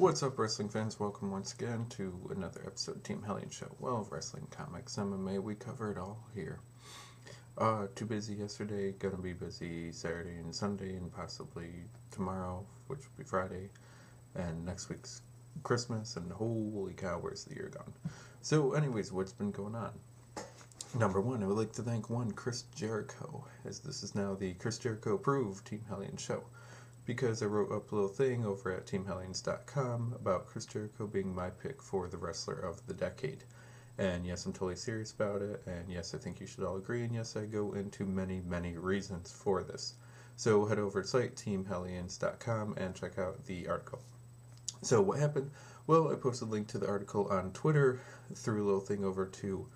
What's up, wrestling fans? Welcome once again to another episode of Team Hellions Show. Well, wrestling, comics, MMA, we cover it all here. Too busy yesterday, gonna be busy Saturday and Sunday, and possibly tomorrow, which will be Friday, and next week's Christmas, and holy cow, where's the year gone? So, anyways, what's been going on? Number one, I would like to thank Chris Jericho, as this is now the Chris Jericho approved Team Hellions Show. Because I wrote up a little thing over at TeamHellions.com about Chris Jericho being my pick for the wrestler of the decade. And yes, I'm totally serious about it, and yes, I think you should all agree, and yes, I go into many, many reasons for this. So head over to site, TeamHellions.com, and check out the article. So what happened? Well, I posted a link to the article on Twitter, threw a little thing over to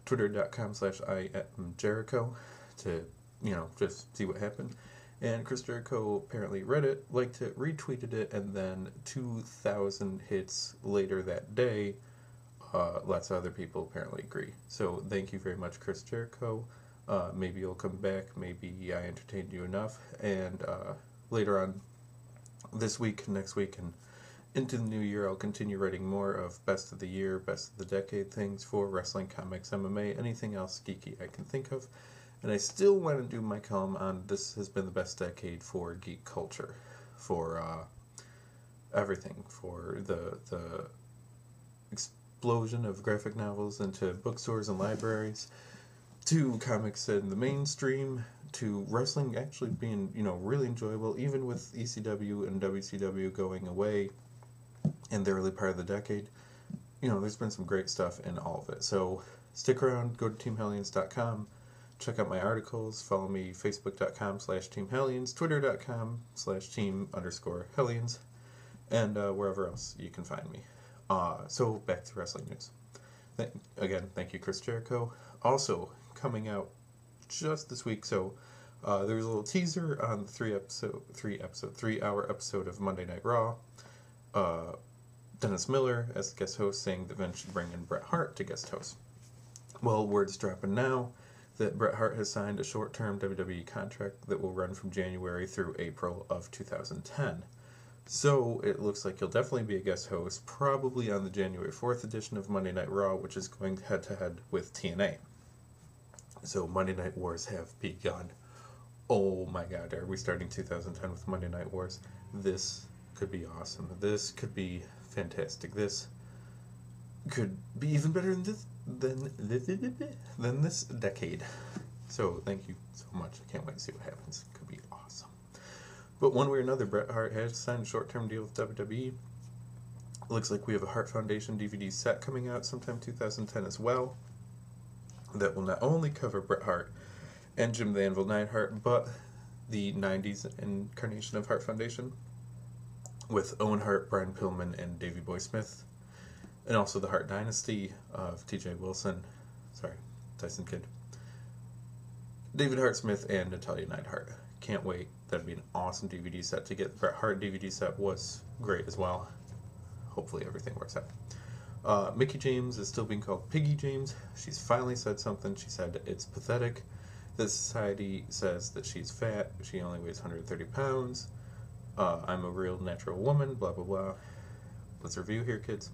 twitter.com/IamJericho to, just see what happened. And Chris Jericho apparently read it, liked it, retweeted it, and then 2,000 hits later that day, lots of other people apparently agree. So thank you very much, Chris Jericho. Maybe you'll come back, maybe I entertained you enough, and later on this week, next week, and into the new year, I'll continue writing more of best of the year, best of the decade things for wrestling, comics, MMA, anything else geeky I can think of. And I still want to do my column on this has been the best decade for geek culture, for everything, for the explosion of graphic novels into bookstores and libraries, to comics in the mainstream, to wrestling actually being, really enjoyable, even with ECW and WCW going away in the early part of the decade. There's been some great stuff in all of it. So stick around, go to TeamHellions.com. Check out my articles, follow me, facebook.com/TeamHellions, twitter.com/team_Hellions, and wherever else you can find me. So, back to wrestling news. Thank you, Chris Jericho. Also, coming out just this week, so there's a little teaser on the 3-hour episode of Monday Night Raw. Dennis Miller as the guest host saying that Vince should bring in Bret Hart to guest host. Well, word's dropping now that Bret Hart has signed a short-term WWE contract that will run from January through April of 2010. So it looks like he'll definitely be a guest host, probably on the January 4th edition of Monday Night Raw, which is going head-to-head with TNA. So Monday Night Wars have begun. Oh my god, are we starting 2010 with Monday Night Wars? This could be awesome. This could be fantastic. This could be even better than this decade. So thank you so much. I can't wait to see what happens. It could be awesome. But one way or another, Bret Hart has signed a short-term deal with WWE. Looks like we have a Hart Foundation DVD set coming out sometime 2010 as well. That will not only cover Bret Hart and Jim the Anvil Neidhart, but the 90s incarnation of Hart Foundation with Owen Hart, Brian Pillman, and Davey Boy Smith. And also the Hart Dynasty of T.J. Wilson, Tyson Kidd, David Hart Smith, and Natalia Neidhart. Can't wait. That'd be an awesome DVD set to get. The Bret Hart DVD set was great as well. Hopefully everything works out. Mickie James is still being called Piggy James. She's finally said something. She said it's pathetic that society says that she's fat. She only weighs 130 pounds. I'm a real natural woman, blah, blah, blah. Let's review here, kids.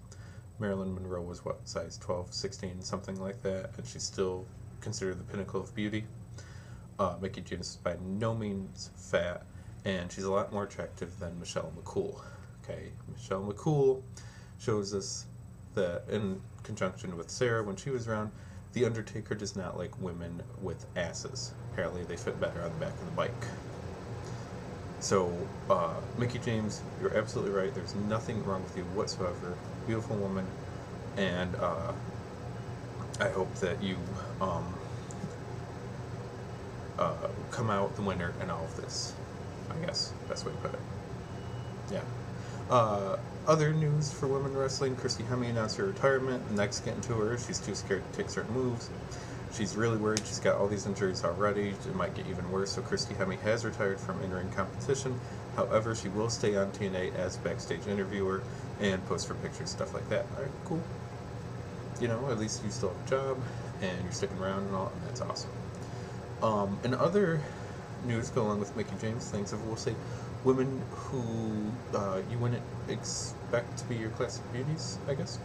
Marilyn Monroe was, size 12, 16, something like that, and she's still considered the pinnacle of beauty. Mickie James is by no means fat, and she's a lot more attractive than Michelle McCool. Okay, Michelle McCool shows us that, in conjunction with Sarah when she was around, The Undertaker does not like women with asses. Apparently they fit better on the back of the bike. So, Mickie James, you're absolutely right. There's nothing wrong with you whatsoever. Beautiful woman. And I hope that you come out the winner in all of this. I guess, best way to put it. Yeah. Other news for women wrestling, Christy Hemme announced her retirement. The next getting to her, she's too scared to take certain moves. She's really worried. She's got all these injuries already. It might get even worse. So Christy Hemme has retired from in-ring competition. However, she will stay on TNA as backstage interviewer and post for pictures, stuff like that. All right, cool. At least you still have a job and you're sticking around and all, and that's awesome. In other news, go along with Mickie James things, we'll say women who you wouldn't back to be your classic beauties, I guess.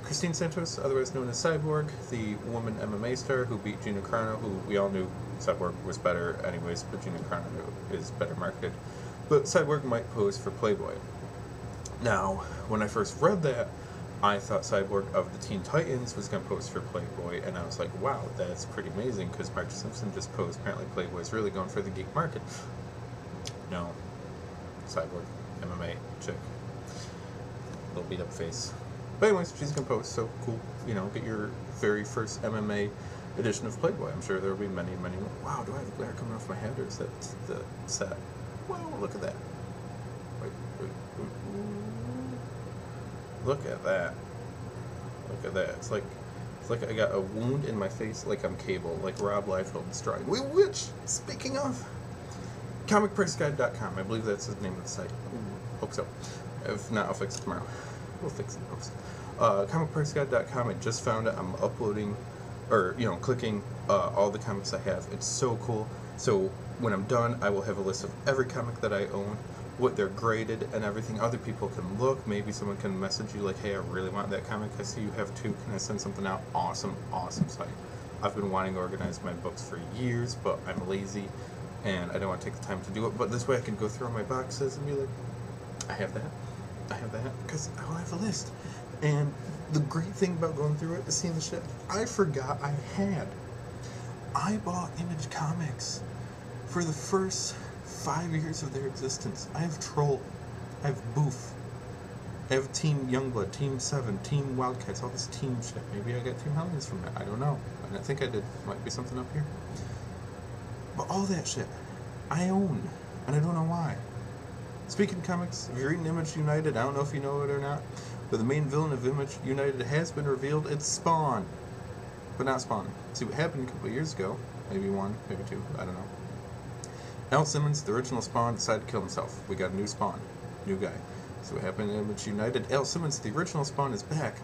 Christine Santos, otherwise known as Cyborg, the woman MMA star who beat Gina Carano, who we all knew Cyborg was better anyways, but Gina Carano is better marketed. But Cyborg might pose for Playboy. Now, when I first read that, I thought Cyborg of the Teen Titans was going to pose for Playboy, and I was like, wow, that's pretty amazing, because Marge Simpson just posed. Apparently Playboy's really going for the geek market. No. Cyborg, MMA, chick. Little beat up face. But anyways, she's going to pose, so cool. You know, get your very first MMA edition of Playboy. I'm sure there will be many, many more. Wow, do I have glare coming off my head, or is that the set? Wow, look at that. Wait. Look at that. Look at that. It's like I got a wound in my face like I'm Cable, like Rob Liefeld's drawing. Which, speaking of, comicpriceguide.com. I believe that's the name of the site. Hope so. If not, I'll fix it tomorrow. We'll fix it. Comicpriceguide.com. I just found it. I'm uploading, or, you know, clicking all the comics I have. It's so cool. So when I'm done, I will have a list of every comic that I own, what they're graded and everything. Other people can look. Maybe someone can message you like, hey, I really want that comic. I see you have two. Can I send something out? Awesome, awesome site. I've been wanting to organize my books for years, but I'm lazy and I don't want to take the time to do it. But this way I can go through all my boxes and be like, I have that, because I will have a list. And the great thing about going through it is seeing the shit I forgot I had. I bought Image Comics for the first 5 years of their existence. I have Troll, I have Boof, I have Team Youngblood, Team 7, Team Wildcats, all this team shit. Maybe I got Team Hellions from it, I don't know. I think I did. Might be something up here. But all that shit, I own, and I don't know why. Speaking of comics, if you're reading Image United, I don't know if you know it or not, but the main villain of Image United has been revealed. It's Spawn. But not Spawn. See what happened a couple of years ago. Maybe one, maybe two, I don't know. Al Simmons, the original Spawn, decided to kill himself. We got a new Spawn. New guy. So what happened in Image United? Al Simmons, the original Spawn, is back.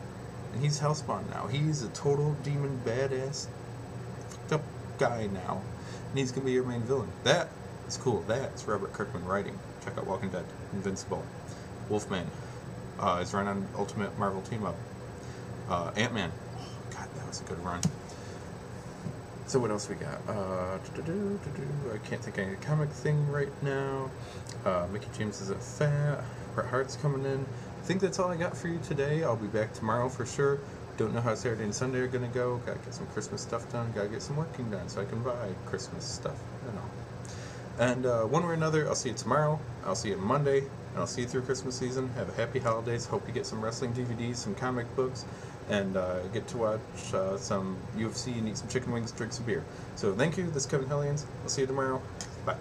And he's Hellspawn now. He's a total demon badass fucked up guy now. And he's going to be your main villain. That is cool. That's Robert Kirkman writing. Check out Walking Dead, Invincible, Wolfman. Is run on Ultimate Marvel Team Up. Ant-Man. Oh, God, that was a good run. So what else we got? I can't think of any comic thing right now. Mickie James isn't fat. Bret Hart's coming in. I think that's all I got for you today. I'll be back tomorrow for sure. Don't know how Saturday and Sunday are going to go. Gotta get some Christmas stuff done. Gotta get some working done so I can buy Christmas stuff. I know. And one way or another, I'll see you tomorrow. I'll see you Monday. And I'll see you through Christmas season. Have a happy holidays. Hope you get some wrestling DVDs, some comic books, and get to watch some UFC and eat some chicken wings, drink some beer. So thank you. This is Kevin Hellions. I'll see you tomorrow. Bye.